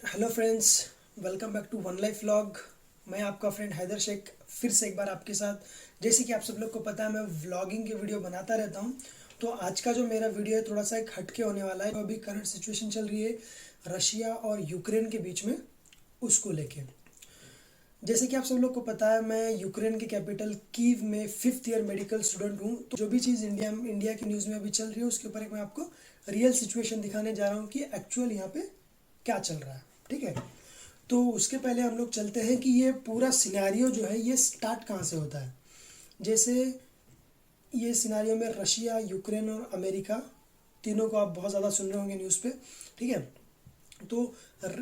Hello friends, welcome back to one life vlog. मैं आपका friend Haider Sheikh फिर से एक बार आपके साथ। जैसे कि आप सब लोग को पता है, मैं व्लॉगिंग के वीडियो बनाता रहता हूं। तो आज का जो मेरा वीडियो है थोड़ा सा एक हटके होने वाला है। तो अभी करंट सिचुएशन चल रही है रशिया और यूक्रेन के बीच में, उसको लेके। जैसे कि आप सब लोग को पता है, मैं यूक्रेन के कैपिटल कीव में 5th ईयर मेडिकल स्टूडेंट हूँ। तो जो भी चीज़ इंडिया की न्यूज़ में अभी चल रही है, उसके ऊपर एक मैं आपको रियल सिचुएशन दिखाने जा रहा हूँ कि एक्चुअल यहाँ पे क्या चल रहा है। ठीक है, तो उसके पहले हम लोग चलते हैं कि ये पूरा सिनेरियो जो है ये स्टार्ट कहाँ से होता है। जैसे ये सिनेरियो में रशिया, यूक्रेन और अमेरिका तीनों को आप बहुत ज़्यादा सुन रहे होंगे न्यूज़ पे। ठीक है, तो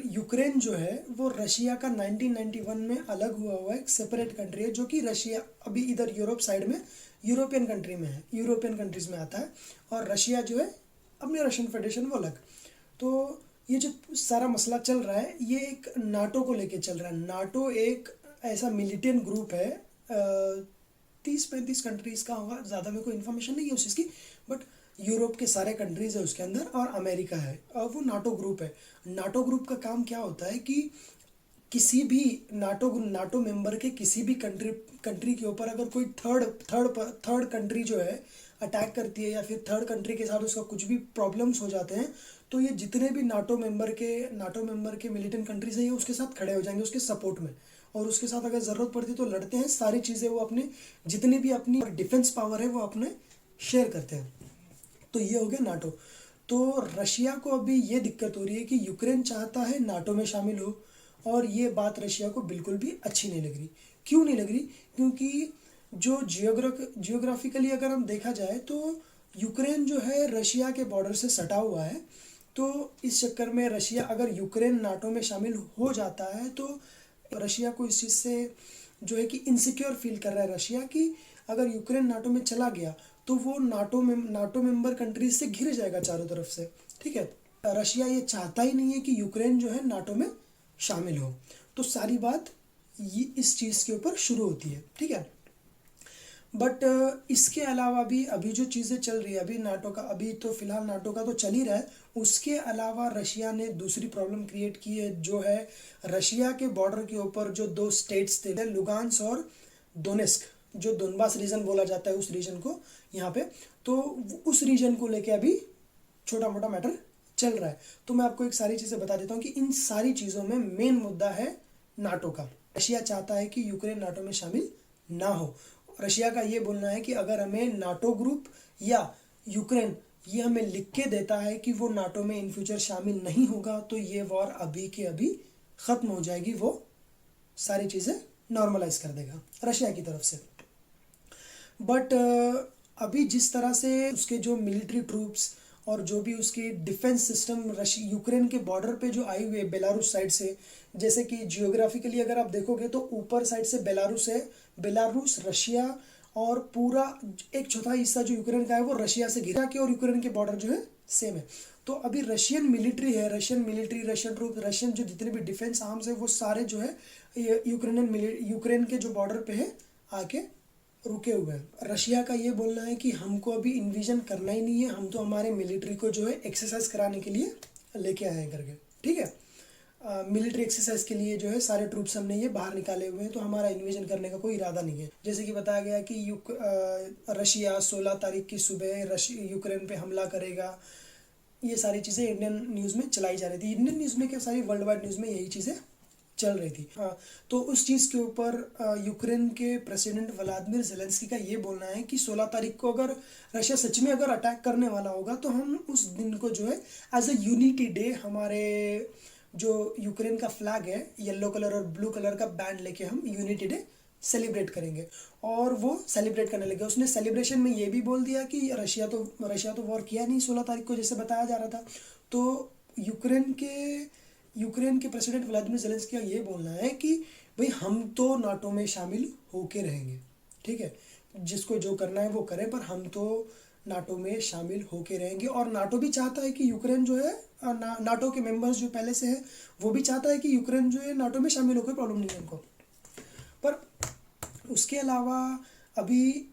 यूक्रेन जो है वो रशिया का 1991 में अलग हुआ एक सेपरेट कंट्री है, जो कि रशिया अभी इधर यूरोप साइड में यूरोपियन कंट्री में है, यूरोपियन कंट्रीज़ में आता है। और रशिया जो है अपनी रशियन फेडरेशन वो अलग। तो ये जो सारा मसला चल रहा है ये एक नाटो को लेके चल रहा है। नाटो एक ऐसा मिलिटेंट ग्रुप है, 30-35 कंट्रीज़ का होगा, ज़्यादा मेरे को इन्फॉर्मेशन नहीं है उस चीज़ की, बट यूरोप के सारे कंट्रीज़ है उसके अंदर और अमेरिका है, और वो नाटो ग्रुप है। नाटो ग्रुप का काम क्या होता है कि किसी भी नाटो मेंबर के किसी भी कंट्री के ऊपर अगर कोई थर्ड कंट्री जो है अटैक करती है, या फिर थर्ड कंट्री के साथ उसका कुछ भी प्रॉब्लम्स हो जाते हैं, तो ये जितने भी नाटो मेंबर के मिलिटेंट कंट्रीज हैं ये उसके साथ खड़े हो जाएंगे, उसके सपोर्ट में। और उसके साथ अगर ज़रूरत पड़ती है तो लड़ते हैं। सारी चीज़ें वो अपने जितनी भी अपनी डिफेंस पावर है वो अपने शेयर करते हैं। तो ये हो गया नाटो। तो रशिया को अभी ये दिक्कत हो रही है कि यूक्रेन चाहता है नाटो में शामिल हो, और ये बात रशिया को बिल्कुल भी अच्छी नहीं लग रही। क्यों नहीं लग रही? क्योंकि जो जियोग्राफिकली अगर हम देखा जाए तो यूक्रेन जो है रशिया के बॉर्डर से सटा हुआ है। तो इस चक्कर में रशिया, अगर यूक्रेन नाटो में शामिल हो जाता है तो रशिया को इस चीज़ से जो है कि इनसिक्योर फील कर रहा है रशिया, कि अगर यूक्रेन नाटो में चला गया तो वो नाटो मेंबर कंट्रीज से घिर जाएगा चारों तरफ से। ठीक है, रशिया ये चाहता ही नहीं है कि यूक्रेन जो है नाटो में शामिल हो। तो सारी बात ये इस चीज़ के ऊपर शुरू होती है। ठीक है, बट इसके अलावा भी अभी जो चीज़ें चल रही है, अभी नाटो का, अभी तो फिलहाल नाटो का तो चल ही रहा है। उसके अलावा रशिया ने दूसरी प्रॉब्लम क्रिएट की है, जो है रशिया के बॉर्डर के ऊपर जो दो स्टेट्स थे, लुगान्स और दोनेस्क, जो दोनबास रीजन बोला जाता है उस रीजन को यहाँ पे। तो उस रीजन को लेके अभी छोटा मोटा मैटर चल रहा है। तो मैं आपको एक सारी चीज़ें बता देता हूँ कि इन सारी चीज़ों में मेन मुद्दा है नाटो का। रशिया चाहता है कि यूक्रेन नाटो में शामिल ना हो। रशिया का ये बोलना है कि अगर हमें नाटो ग्रुप या यूक्रेन ये हमें लिख के देता है कि वो नाटो में इन फ्यूचर शामिल नहीं होगा, तो ये वॉर अभी के अभी ख़त्म हो जाएगी, वो सारी चीज़ें नॉर्मलाइज कर देगा रशिया की तरफ से। बट अभी जिस तरह से उसके जो मिलिट्री ट्रूप्स और जो भी उसकी डिफेंस सिस्टम यूक्रेन के बॉर्डर पे जो आई हुई है बेलारूस साइड से, जैसे कि जियोग्राफिकली अगर आप देखोगे तो ऊपर साइड से बेलारूस है, बेलारूस, रशिया, और पूरा एक चौथाई हिस्सा जो यूक्रेन का है वो रशिया से घिरा के, और यूक्रेन के बॉर्डर जो है सेम है। तो अभी रशियन मिलिट्री है, रशियन ट्रूप, रशियन जो जितने भी डिफेंस आर्म्स है वो सारे जो है यूक्रेन के जो बॉर्डर पे है आके रुके हुए हैं। रशिया का ये बोलना है कि हमको अभी इन्विजन करना ही नहीं है, हम तो हमारे मिलिट्री को जो है एक्सरसाइज कराने के लिए लेके आए हैं करके। ठीक है, मिलिट्री एक्सरसाइज के लिए जो है सारे ट्रूप्स हमने ये बाहर निकाले हुए हैं, तो हमारा इन्वेजन करने का कोई इरादा नहीं है। जैसे कि बताया गया कि रशिया 16 तारीख की सुबह यूक्रेन पे हमला करेगा। ये सारी चीज़ें इंडियन न्यूज़ में चलाई जा रही थी। इंडियन न्यूज़ में क्या, सारी वर्ल्ड वाइड न्यूज़ में यही चीज़ें चल रही थी। हाँ, तो उस चीज़ के ऊपर यूक्रेन के प्रेसिडेंट व्लादिमीर ज़ेलेंस्की का ये बोलना है कि 16 तारीख को अगर रशिया सच में अगर अटैक करने वाला होगा तो हम उस दिन को जो है एज अ यूनिटी डे, हमारे जो यूक्रेन का फ्लैग है येलो कलर और ब्लू कलर का बैंड लेके हम यूनिटी डे सेलिब्रेट करेंगे। और वो सेलिब्रेट करने लगे। उसने सेलिब्रेशन में ये भी बोल दिया कि रशिया तो वॉर किया नहीं 16 तारीख को जैसे बताया जा रहा था। तो यूक्रेन के प्रेसिडेंट व्लादिमीर ज़ेलेंस्की का ये बोलना है कि भाई हम तो नाटो में शामिल होके रहेंगे। ठीक है, जिसको जो करना है वो करें, पर हम तो नाटो में शामिल होके रहेंगे। और नाटो भी चाहता है कि यूक्रेन जो है नाटो के मेंबर्स जो पहले से है वो भी चाहता है कि यूक्रेन जो है नाटो में शामिल हो, कोई प्रॉब्लम नहीं है उनको। पर उसके अलावा अभी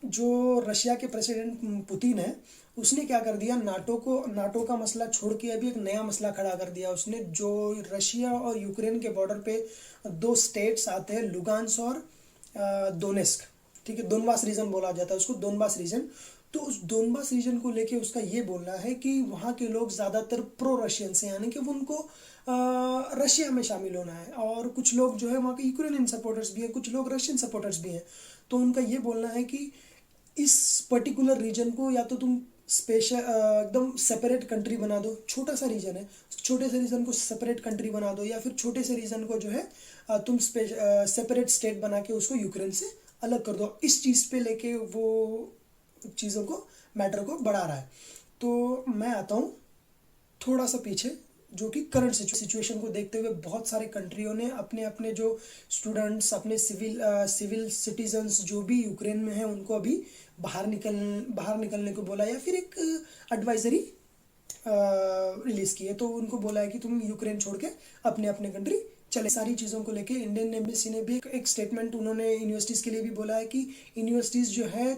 जो रशिया के प्रेसिडेंट पुतिन है, उसने क्या कर दिया, नाटो का मसला छोड़ के अभी एक नया मसला खड़ा कर दिया उसने। जो रशिया और यूक्रेन के बॉर्डर पे दो स्टेट्स आते हैं, लुगान्स और दोनेस्क, ठीक है, दोनबास रीजन बोला जाता है उसको, दोनबास रीजन। तो उस दोनबास रीजन को लेके उसका ये बोलना है कि वहाँ के लोग ज़्यादातर प्रो रशियन से, यानी कि वो उनको रशिया में शामिल होना है, और कुछ लोग जो है वहाँ के यूक्रेनियन सपोर्टर्स भी हैं, कुछ लोग रशियन सपोर्टर्स भी हैं। तो उनका ये बोलना है कि इस पर्टिकुलर रीजन को या तो तुम स्पेशल एकदम सेपरेट कंट्री बना दो, छोटा सा रीजन है, छोटे से रीजन को सेपरेट कंट्री बना दो, या फिर छोटे से रीजन को जो है तुम सेपरेट स्टेट बना के उसको यूक्रेन से अलग कर दो। इस चीज़ पे लेके वो चीज़ों को, मैटर को बढ़ा रहा है। तो मैं आता हूँ थोड़ा सा पीछे, जो कि करंट सिचुएशन को देखते हुए बहुत सारे कंट्रियों ने अपने अपने जो स्टूडेंट्स, अपने सिविल सिटीजन्स जो भी यूक्रेन में हैं, उनको अभी बाहर निकलने को बोला, या फिर एक एडवाइजरी रिलीज़ की है। तो उनको बोला है कि तुम यूक्रेन छोड़ के अपने अपने कंट्री चले। सारी चीज़ों को लेके इंडियन एम्बेसी ने भी एक स्टेटमेंट उन्होंने यूनिवर्सिटीज़ के लिए भी बोला है कि यूनिवर्सिटीज़ जो है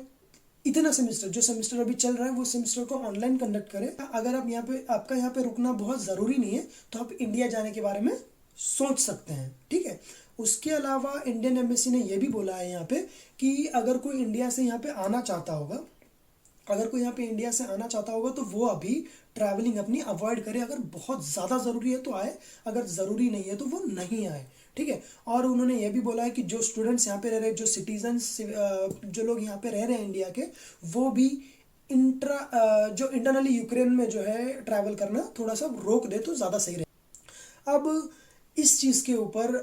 इतना सेमेस्टर, जो सेमेस्टर अभी चल रहा है, वो सेमेस्टर को ऑनलाइन कंडक्ट करें। अगर आप यहाँ पे, आपका यहाँ पे रुकना बहुत ज़रूरी नहीं है, तो आप इंडिया जाने के बारे में सोच सकते हैं, ठीक है। उसके अलावा इंडियन एम्बेसी ने यह भी बोला है यहाँ पे कि अगर कोई इंडिया से यहाँ पे आना चाहता होगा, अगर कोई यहाँ पे इंडिया से आना चाहता होगा तो वो अभी ट्रैवलिंग अपनी अवॉइड करे। अगर बहुत ज़्यादा ज़रूरी है तो आए, अगर ज़रूरी नहीं है तो वो नहीं आए, ठीक है। और उन्होंने ये भी बोला है कि जो स्टूडेंट्स यहाँ पे रह रहे हैं, जो सिटीजन्स, जो लोग यहाँ पे रह रहे हैं इंडिया के, वो भी जो इंटरनली यूक्रेन में जो है ट्रैवल करना थोड़ा सा रोक दे तो ज़्यादा सही रहे। अब इस चीज़ के ऊपर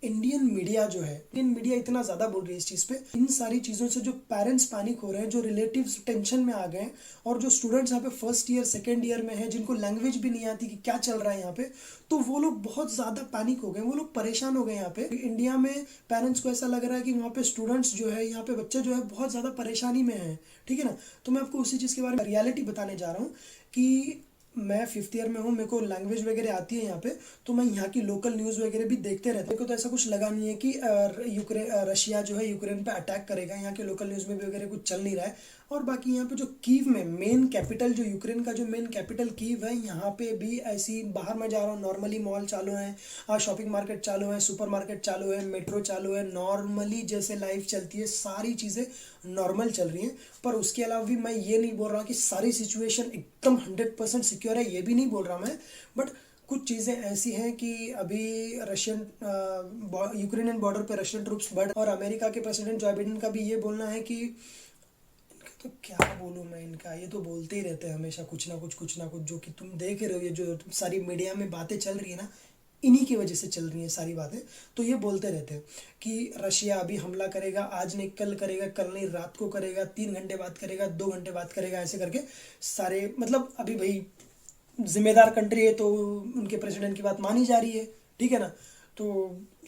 इंडियन मीडिया जो है, इंडियन मीडिया इतना ज़्यादा बोल रही है इस चीज़ पे, इन सारी चीज़ों से जो पेरेंट्स पैनिक हो रहे हैं, जो रिलेटिव्स टेंशन में आ गए हैं, और जो स्टूडेंट्स यहाँ पे फर्स्ट ईयर सेकेंड ईयर में हैं, जिनको लैंग्वेज भी नहीं आती कि क्या चल रहा है यहाँ पे, तो वो लोग बहुत ज़्यादा पैनिक हो गए, वो लोग परेशान हो गए। यहाँ पे इंडिया में पेरेंट्स को ऐसा लग रहा है कि वहाँ पे स्टूडेंट्स जो है, यहाँ पे बच्चे जो है बहुत ज़्यादा परेशानी में हैं, ठीक है ना। तो मैं आपको उसी चीज़ के बारे में रियलिटी बताने जा रहा हूँ कि मैं फिफ्थ ईयर में हूँ, मेरे को लैंग्वेज वगैरह आती है यहाँ पे, तो मैं यहाँ की लोकल न्यूज़ वगैरह भी देखते रहता हूँ। मेरे को तो ऐसा कुछ लगा नहीं है कि रशिया जो है यूक्रेन पे अटैक करेगा। यहाँ के लोकल न्यूज़ में भी वगैरह कुछ चल नहीं रहा है। और बाकी यहाँ पे जो कीव में मेन कैपिटल, जो यूक्रेन का जो मेन कैपिटल कीव है, यहाँ पे भी ऐसी, बाहर मैं जा रहा हूँ, नॉर्मली मॉल चालू हैं, शॉपिंग मार्केट चालू है, सुपर मार्केट चालू है, मेट्रो चालू है, नॉर्मली जैसे लाइफ चलती है सारी चीज़ें नॉर्मल चल रही हैं। पर उसके अलावा भी मैं ये नहीं बोल रहा कि सारी सिचुएशन एकदम 100% सिक्योर है, ये भी नहीं बोल रहा मैं, बट कुछ चीज़ें ऐसी हैं कि अभी यूक्रेनियन बॉर्डर पे रशियन ट्रूप्स बढ़, और अमेरिका के प्रेसिडेंट जो बाइडेन का भी ये बोलना है कि, तो क्या बोलूँ मैं इनका, ये तो बोलते ही रहते हैं हमेशा कुछ ना कुछ, जो कि तुम देख रहे हो, ये जो सारी मीडिया में बातें चल रही है ना, इन्हीं की वजह से चल रही हैं सारी बातें। तो ये बोलते रहते हैं कि रशिया अभी हमला करेगा, आज नहीं कल करेगा, कल नहीं रात को करेगा, 3 घंटे बाद करेगा, 2 घंटे बाद करेगा, ऐसे करके सारे, मतलब अभी भाई जिम्मेदार कंट्री है तो उनके प्रेसिडेंट की बात मानी जा रही है, ठीक है ना। तो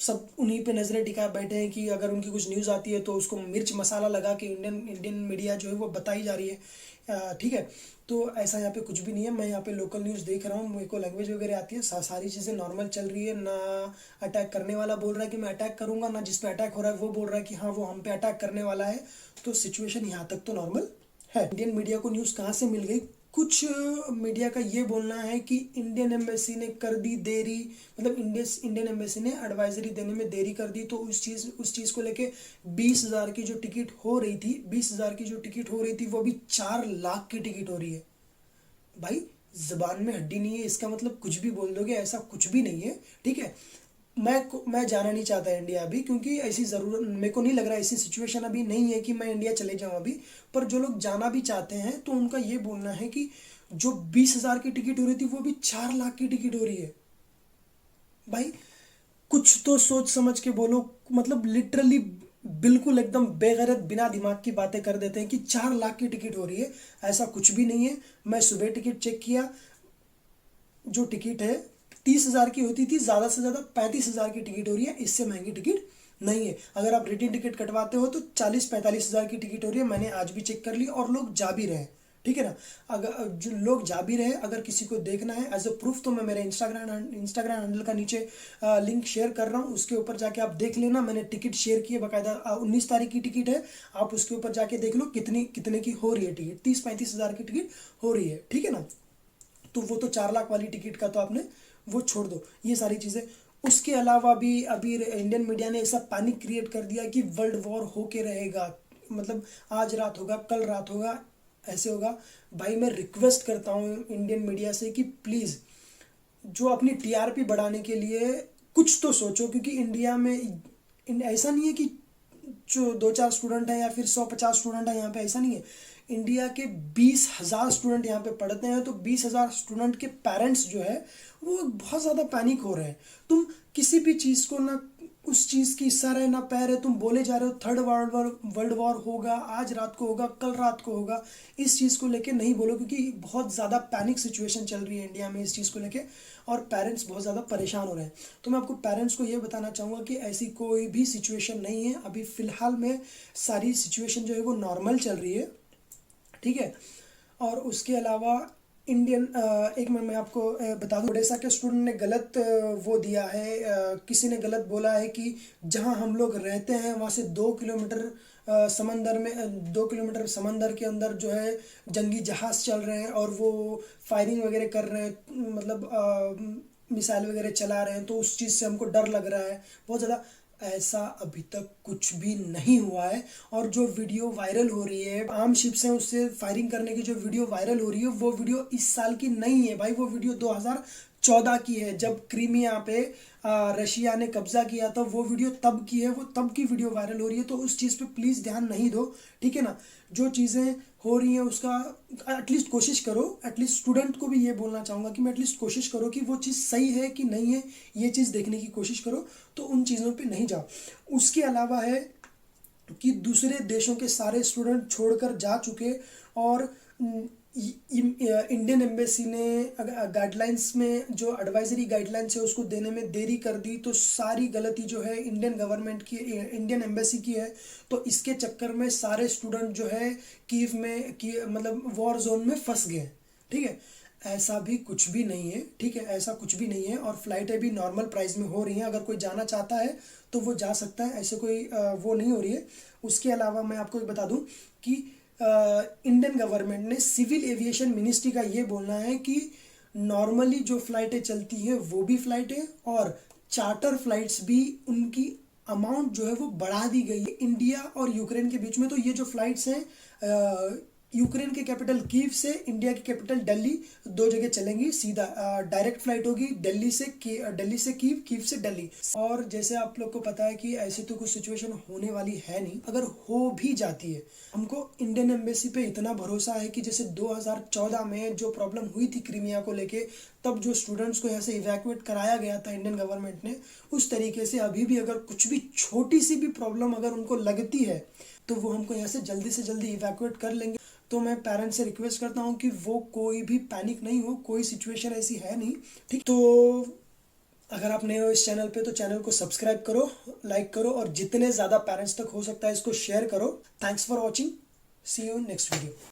सब उन्हीं पे नज़रें टिका बैठे हैं कि अगर उनकी कुछ न्यूज़ आती है तो उसको मिर्च मसाला लगा के इंडियन मीडिया जो है वो बताई जा रही है, ठीक है। तो ऐसा यहाँ पे कुछ भी नहीं है। मैं यहाँ पे लोकल न्यूज़ देख रहा हूँ, मेरे को लैंग्वेज वगैरह आती है, सारी चीज़ें नॉर्मल चल रही है। ना अटैक करने वाला बोल रहा है कि मैं अटैक करूँगा, ना जिस पे अटैक हो रहा है वो बोल रहा है कि हाँ वो हम पे अटैक करने वाला है। तो सिचुएशन यहाँ तक तो नॉर्मल है। इंडियन मीडिया को न्यूज़ कहाँ से मिल गई? कुछ मीडिया का ये बोलना है कि इंडियन एम्बेसी ने कर दी देरी, मतलब इंडियन एम्बेसी ने एडवाइजरी देने में देरी कर दी। तो उस चीज़ को लेके 20,000 की जो टिकट हो रही थी, 20,000 की जो टिकट हो रही थी, वो अभी 4 लाख की टिकट हो रही है। भाई जबान में हड्डी नहीं है, इसका मतलब कुछ भी बोल दोगे, ऐसा कुछ भी नहीं है, ठीक है। मैं जाना नहीं चाहता इंडिया अभी, क्योंकि ऐसी ज़रूरत मेरे को नहीं लग रहा, ऐसी सिचुएशन अभी नहीं है कि मैं इंडिया चले जाऊँ अभी। पर जो लोग जाना भी चाहते हैं तो उनका ये बोलना है कि जो 20,000 की टिकट हो रही थी वो अभी 4 लाख की टिकट हो रही है। भाई कुछ तो सोच समझ के बोलो, मतलब लिटरली बिल्कुल एकदम बेगैरत बिना दिमाग की बातें कर देते हैं कि 4 लाख की टिकट हो रही है। ऐसा कुछ भी नहीं है। मैं सुबह टिकट चेक किया, जो टिकट है 30,000 की होती थी, ज़्यादा से ज़्यादा 35,000 की टिकट हो रही है, इससे महंगी टिकट नहीं है। अगर आप रिटर्न टिकट कटवाते हो तो 40-45 हज़ार की टिकट हो रही है। मैंने आज भी चेक कर ली और लोग जा भी रहे हैं, ठीक है ना। अगर जो लोग जा भी रहे, अगर किसी को देखना है एज अ प्रूफ, तो मैं मेरे इंस्टाग्राम हैंडल का नीचे लिंक शेयर कर रहा हूँ, उसके ऊपर जाके आप देख लेना। मैंने टिकट शेयर की है बाकायदा, 19 तारीख की टिकट है। आप उसके ऊपर जाके देख लो कितने की हो रही है टिकट, 30-35 हज़ार की टिकट हो रही है, ठीक है ना। तो वो तो 4 लाख वाली टिकट का तो आपने वो छोड़ दो, ये सारी चीज़ें। उसके अलावा भी अभी इंडियन मीडिया ने ऐसा पैनिक क्रिएट कर दिया कि वर्ल्ड वॉर होके रहेगा, मतलब आज रात होगा, कल रात होगा, ऐसे होगा। भाई मैं रिक्वेस्ट करता हूँ इंडियन मीडिया से कि प्लीज़ जो अपनी टीआरपी बढ़ाने के लिए कुछ तो सोचो, क्योंकि इंडिया में ऐसा नहीं है कि जो 2-4 स्टूडेंट हैं या फिर 150 स्टूडेंट हैं यहाँ पे, ऐसा नहीं है। इंडिया के 20,000 स्टूडेंट यहाँ पे पढ़ते हैं, तो 20,000 स्टूडेंट के पेरेंट्स जो है वो बहुत ज़्यादा पैनिक हो रहे हैं। तुम किसी भी चीज़ को ना, उस चीज़ की सर है ना पैर है, तुम बोले जा रहे हो थर्ड वर्ल्ड वॉर होगा, आज रात को होगा, कल रात को होगा। इस चीज़ को लेके नहीं बोलो, क्योंकि बहुत ज़्यादा पैनिक सिचुएशन चल रही है इंडिया में इस चीज़ को लेके, और पेरेंट्स बहुत ज़्यादा परेशान हो रहे हैं। तो मैं आपको पेरेंट्स को ये बताना चाहूँगा कि ऐसी कोई भी सिचुएशन नहीं है अभी फ़िलहाल में, सारी सिचुएशन जो है वो नॉर्मल चल रही है, ठीक है। और उसके अलावा इंडियन एक मिनट मैं आपको बता दूं, ओडिशा के स्टूडेंट ने गलत वो दिया है, किसी ने गलत बोला है कि जहां हम लोग रहते हैं वहां से 2 किलोमीटर समंदर में, 2 किलोमीटर समंदर के अंदर जो है जंगी जहाज चल रहे हैं और वो फायरिंग वगैरह कर रहे हैं, मतलब मिसाइल वगैरह चला रहे हैं, तो उस चीज़ से हमको डर लग रहा है बहुत ज़्यादा। ऐसा अभी तक कुछ भी नहीं हुआ है। और जो वीडियो वायरल हो रही है आर्म शिप्स हैं उससे फायरिंग करने की, जो वीडियो वायरल हो रही है वो वीडियो इस साल की नहीं है भाई, वो वीडियो 2014 की है, जब क्रीमिया पे रशिया ने कब्जा किया था, वो वीडियो तब की है, वो तब की वीडियो वायरल हो रही है। तो उस चीज़ पे प्लीज़ ध्यान नहीं दो, ठीक है ना। जो चीज़ें हो रही हैं उसका एटलीस्ट कोशिश करो, एटलीस्ट स्टूडेंट को भी ये बोलना चाहूँगा कि मैं एटलीस्ट कोशिश करो कि वो चीज़ सही है कि नहीं है, ये चीज़ देखने की कोशिश करो, तो उन चीज़ों पे नहीं जाओ। उसके अलावा है कि दूसरे देशों के सारे स्टूडेंट छोड़कर जा चुके, और इंडियन एम्बेसी ने गाइडलाइंस में जो एडवाइजरी गाइडलाइंस है उसको देने में देरी कर दी, तो सारी गलती जो है इंडियन गवर्नमेंट की, इंडियन एम्बेसी की है। तो इसके चक्कर में सारे स्टूडेंट जो है कीव में की मतलब वॉर जोन में फंस गए, ठीक है। ऐसा भी कुछ भी नहीं है, ठीक है, ऐसा कुछ भी नहीं है। और फ्लाइटें भी नॉर्मल प्राइस में हो रही हैं, अगर कोई जाना चाहता है तो वो जा सकता है, ऐसे कोई वो नहीं हो रही है। उसके अलावा मैं आपको बता दूं कि इंडियन गवर्नमेंट ने सिविल एविएशन मिनिस्ट्री का ये बोलना है कि नॉर्मली जो फ्लाइटें चलती हैं वो भी फ्लाइटें, और चार्टर फ्लाइट्स भी उनकी अमाउंट जो है वो बढ़ा दी गई है इंडिया और यूक्रेन के बीच में। तो ये जो फ्लाइट्स हैं यूक्रेन के कैपिटल कीव से इंडिया की कैपिटल दिल्ली, दो जगह चलेंगी सीधा, डायरेक्ट फ्लाइट होगी दिल्ली से कीव, कीव से दिल्ली। और जैसे आप लोग को पता है कि ऐसी तो कुछ सिचुएशन होने वाली है नहीं, अगर हो भी जाती है हमको इंडियन एम्बेसी पे इतना भरोसा है कि जैसे 2014 में जो प्रॉब्लम हुई थी क्रीमिया को लेके, तब जो स्टूडेंट्स को यहाँ से इवैक्यूएट कराया गया था इंडियन गवर्नमेंट ने, उस तरीके से अभी भी अगर कुछ भी छोटी सी भी प्रॉब्लम अगर उनको लगती है तो वो हमको यहाँ से जल्दी इवैक्यूएट कर लेंगे। तो मैं पेरेंट्स से रिक्वेस्ट करता हूँ कि वो कोई भी पैनिक नहीं हो, कोई सिचुएशन ऐसी है नहीं, ठीक। तो अगर आप नए हो इस चैनल पे तो चैनल को सब्सक्राइब करो, लाइक करो, और जितने ज़्यादा पेरेंट्स तक हो सकता है इसको शेयर करो। Thanks for watching, see you in next video.